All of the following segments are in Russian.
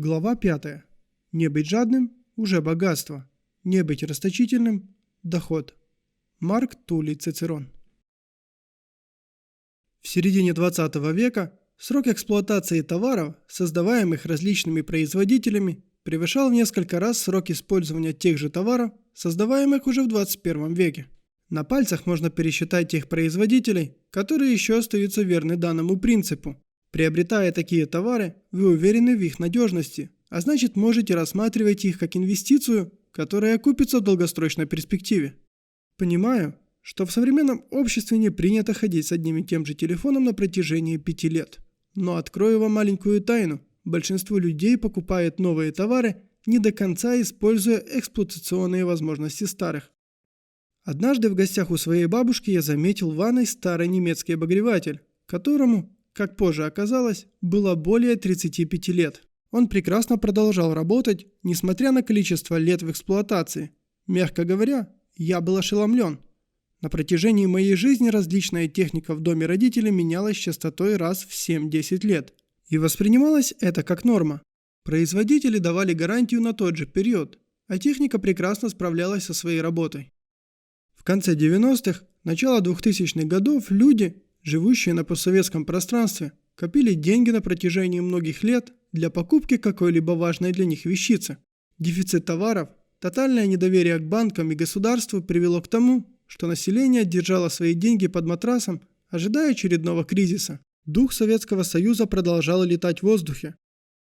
Глава 5. Не быть жадным – уже богатство. Не быть расточительным – доход. Марк Туллий Цицерон. В середине 20 века срок эксплуатации товаров, создаваемых различными производителями, превышал в несколько раз срок использования тех же товаров, создаваемых уже в 21 веке. На пальцах можно пересчитать тех производителей, которые еще остаются верны данному принципу. Приобретая такие товары, вы уверены в их надежности, а значит можете рассматривать их как инвестицию, которая окупится в долгосрочной перспективе. Понимаю, что в современном обществе не принято ходить с одним и тем же телефоном на протяжении 5 лет. Но открою вам маленькую тайну. Большинство людей покупает новые товары, не до конца используя эксплуатационные возможности старых. Однажды в гостях у своей бабушки я заметил в ванной старый немецкий обогреватель, которому, как позже оказалось, было более 35 лет. Он прекрасно продолжал работать, несмотря на количество лет в эксплуатации. Мягко говоря, я был ошеломлен. На протяжении моей жизни различная техника в доме родителей менялась частотой раз в 7-10 лет. И воспринималось это как норма. Производители давали гарантию на тот же период, а техника прекрасно справлялась со своей работой. В конце 90-х, начало 2000-х годов люди, живущие на постсоветском пространстве, копили деньги на протяжении многих лет для покупки какой-либо важной для них вещицы. Дефицит товаров, тотальное недоверие к банкам и государству привело к тому, что население держало свои деньги под матрасом, ожидая очередного кризиса. Дух Советского Союза продолжал летать в воздухе.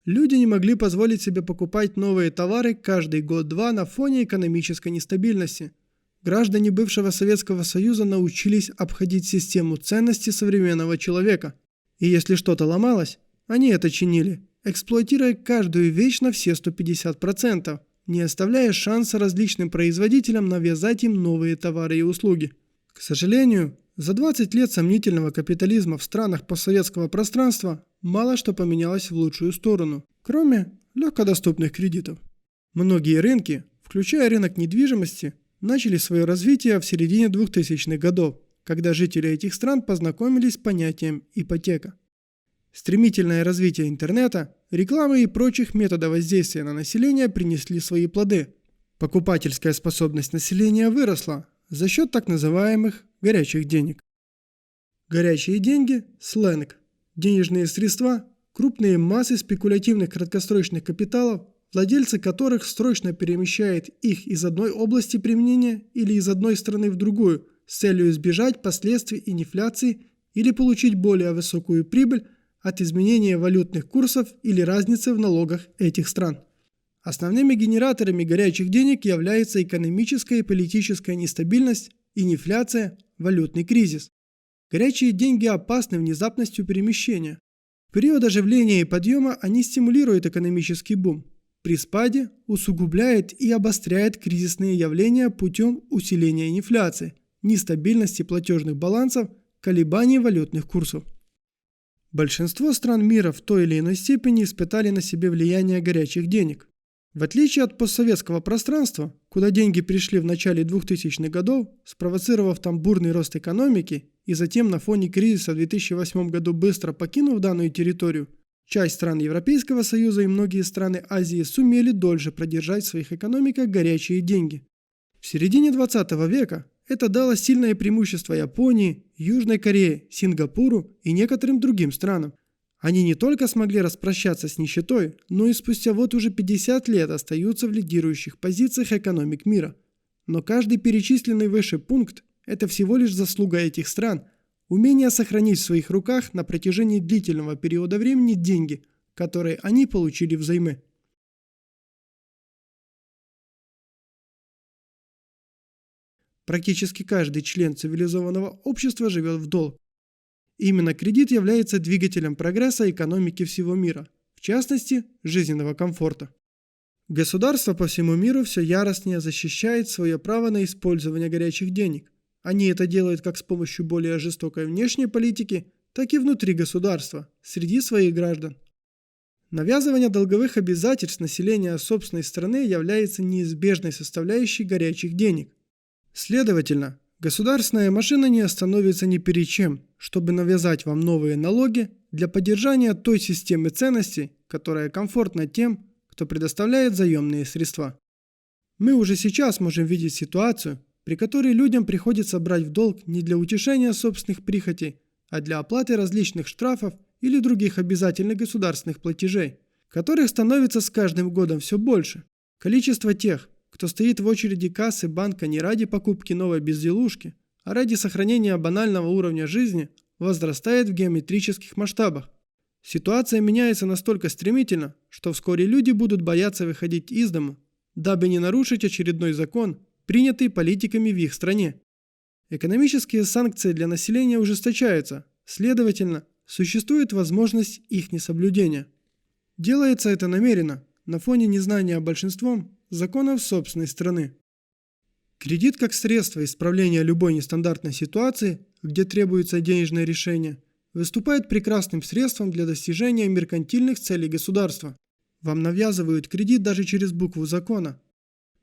Люди не могли позволить себе покупать новые товары каждый год-два на фоне экономической нестабильности. Граждане бывшего Советского Союза научились обходить систему ценностей современного человека. И если что-то ломалось, они это чинили, эксплуатируя каждую вещь на все 150%, не оставляя шанса различным производителям навязать им новые товары и услуги. К сожалению, за 20 лет сомнительного капитализма в странах постсоветского пространства мало что поменялось в лучшую сторону, кроме легкодоступных кредитов. Многие рынки, включая рынок недвижимости, начали свое развитие в середине 2000-х годов, когда жители этих стран познакомились с понятием ипотека. Стремительное развитие интернета, рекламы и прочих методов воздействия на население принесли свои плоды. Покупательская способность населения выросла за счет так называемых горячих денег. Горячие деньги – сленг. Денежные средства – крупные массы спекулятивных краткосрочных капиталов, владельцы которых срочно перемещают их из одной области применения или из одной страны в другую с целью избежать последствий инфляции или получить более высокую прибыль от изменения валютных курсов или разницы в налогах этих стран. Основными генераторами горячих денег являются экономическая и политическая нестабильность, инфляция, валютный кризис. Горячие деньги опасны внезапностью перемещения. В период оживления и подъема они стимулируют экономический бум. При спаде усугубляет и обостряет кризисные явления путем усиления инфляции, нестабильности платежных балансов, колебаний валютных курсов. Большинство стран мира в той или иной степени испытали на себе влияние горячих денег. В отличие от постсоветского пространства, куда деньги пришли в начале 2000-х годов, спровоцировав там бурный рост экономики и затем на фоне кризиса в 2008 году быстро покинув данную территорию, часть стран Европейского Союза и многие страны Азии сумели дольше продержать в своих экономиках горячие деньги. В середине 20 века это дало сильное преимущество Японии, Южной Корее, Сингапуру и некоторым другим странам. Они не только смогли распрощаться с нищетой, но и спустя вот уже 50 лет остаются в лидирующих позициях экономик мира. Но каждый перечисленный выше пункт – это всего лишь заслуга этих стран, умение сохранить в своих руках на протяжении длительного периода времени деньги, которые они получили взаймы. Практически каждый член цивилизованного общества живет в долг. Именно кредит является двигателем прогресса экономики всего мира, в частности, жизненного комфорта. Государство по всему миру все яростнее защищает свое право на использование горячих денег. Они это делают как с помощью более жестокой внешней политики, так и внутри государства, среди своих граждан. Навязывание долговых обязательств населения собственной страны является неизбежной составляющей горячих денег. Следовательно, государственная машина не остановится ни перед чем, чтобы навязать вам новые налоги для поддержания той системы ценностей, которая комфортна тем, кто предоставляет заемные средства. Мы уже сейчас можем видеть ситуацию, при которой людям приходится брать в долг не для утешения собственных прихотей, а для оплаты различных штрафов или других обязательных государственных платежей, которых становится с каждым годом все больше. Количество тех, кто стоит в очереди кассы банка не ради покупки новой безделушки, а ради сохранения банального уровня жизни, возрастает в геометрических масштабах. Ситуация меняется настолько стремительно, что вскоре люди будут бояться выходить из дома, дабы не нарушить очередной закон, принятый политиками в их стране. Экономические санкции для населения ужесточаются, следовательно, существует возможность их несоблюдения. Делается это намеренно, на фоне незнания большинством законов собственной страны. Кредит как средство исправления любой нестандартной ситуации, где требуется денежное решение, выступает прекрасным средством для достижения меркантильных целей государства. Вам навязывают кредит даже через букву закона.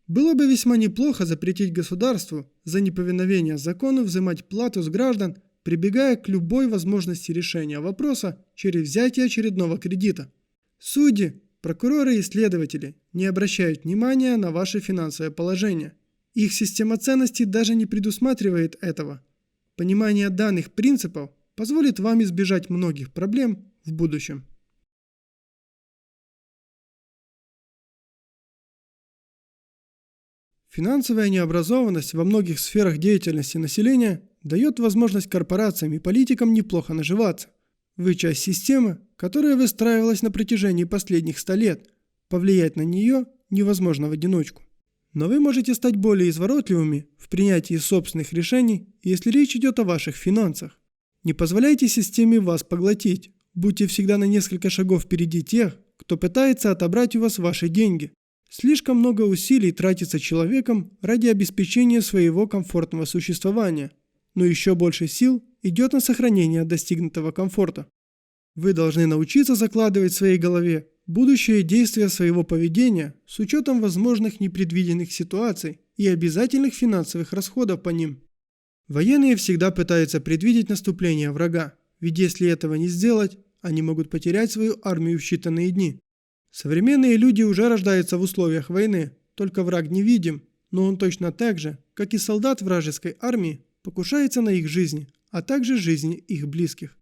Было бы весьма неплохо запретить государству за неповиновение закону взимать плату с граждан, прибегая к любой возможности решения вопроса через взятие очередного кредита. Судьи, прокуроры и следователи не обращают внимания на ваше финансовое положение. Их система ценностей даже не предусматривает этого. Понимание данных принципов позволит вам избежать многих проблем в будущем. Финансовая необразованность во многих сферах деятельности населения дает возможность корпорациям и политикам неплохо наживаться. Вы часть системы, которая выстраивалась на протяжении последних 100 лет. Повлиять на нее невозможно в одиночку. Но вы можете стать более изворотливыми в принятии собственных решений, если речь идет о ваших финансах. Не позволяйте системе вас поглотить. Будьте всегда на несколько шагов впереди тех, кто пытается отобрать у вас ваши деньги. Слишком много усилий тратится человеком ради обеспечения своего комфортного существования, но еще больше сил идет на сохранение достигнутого комфорта. Вы должны научиться закладывать в своей голове будущее действия своего поведения с учетом возможных непредвиденных ситуаций и обязательных финансовых расходов по ним. Военные всегда пытаются предвидеть наступление врага, ведь если этого не сделать, они могут потерять свою армию в считанные дни. Современные люди уже рождаются в условиях войны, только враг невидим, но он точно так же, как и солдат вражеской армии, покушается на их жизни, а также жизни их близких.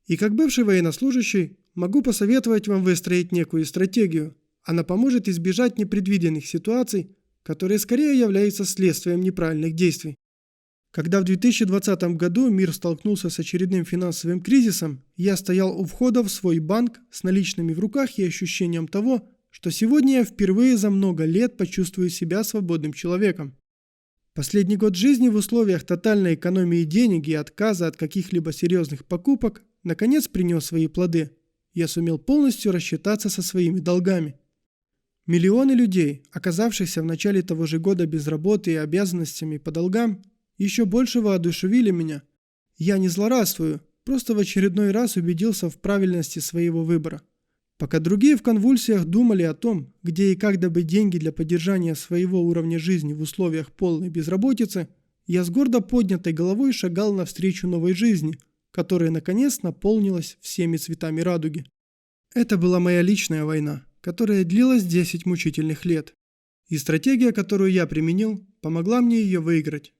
И как бывший военнослужащий, могу посоветовать вам выстроить некую стратегию. Она поможет избежать непредвиденных ситуаций, которые скорее являются следствием неправильных действий. Когда в 2020 году мир столкнулся с очередным финансовым кризисом, я стоял у входа в свой банк с наличными в руках и ощущением того, что сегодня я впервые за много лет почувствую себя свободным человеком. Последний год жизни в условиях тотальной экономии денег и отказа от каких-либо серьезных покупок наконец принес свои плоды. Я сумел полностью рассчитаться со своими долгами. Миллионы людей, оказавшихся в начале того же года без работы и обязанностями по долгам, еще больше воодушевили меня. Я не злорадствую, просто в очередной раз убедился в правильности своего выбора. Пока другие в конвульсиях думали о том, где и как добыть деньги для поддержания своего уровня жизни в условиях полной безработицы, я с гордо поднятой головой шагал навстречу новой жизни, которая наконец наполнилась всеми цветами радуги. Это была моя личная война, которая длилась 10 мучительных лет. И стратегия, которую я применил, помогла мне ее выиграть.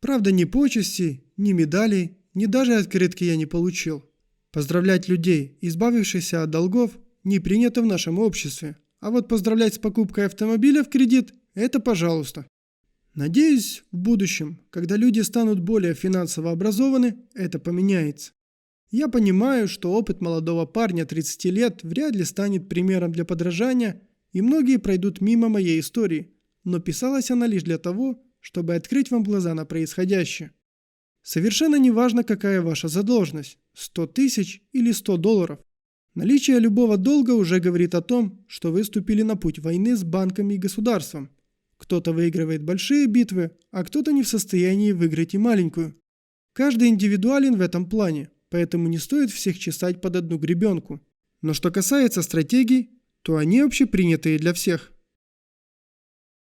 Правда, ни почестей, ни медалей, ни даже открытки я не получил. Поздравлять людей, избавившихся от долгов, не принято в нашем обществе. А вот поздравлять с покупкой автомобиля в кредит – это пожалуйста. Надеюсь, в будущем, когда люди станут более финансово образованы, это поменяется. Я понимаю, что опыт молодого парня 30 лет вряд ли станет примером для подражания, и многие пройдут мимо моей истории, но писалась она лишь для того, чтобы открыть вам глаза на происходящее. Совершенно не важно, какая ваша задолженность – 100 тысяч или $100. Наличие любого долга уже говорит о том, что вы вступили на путь войны с банками и государством. Кто-то выигрывает большие битвы, а кто-то не в состоянии выиграть и маленькую. Каждый индивидуален в этом плане, поэтому не стоит всех чесать под одну гребенку. Но что касается стратегий, то они общепринятые для всех.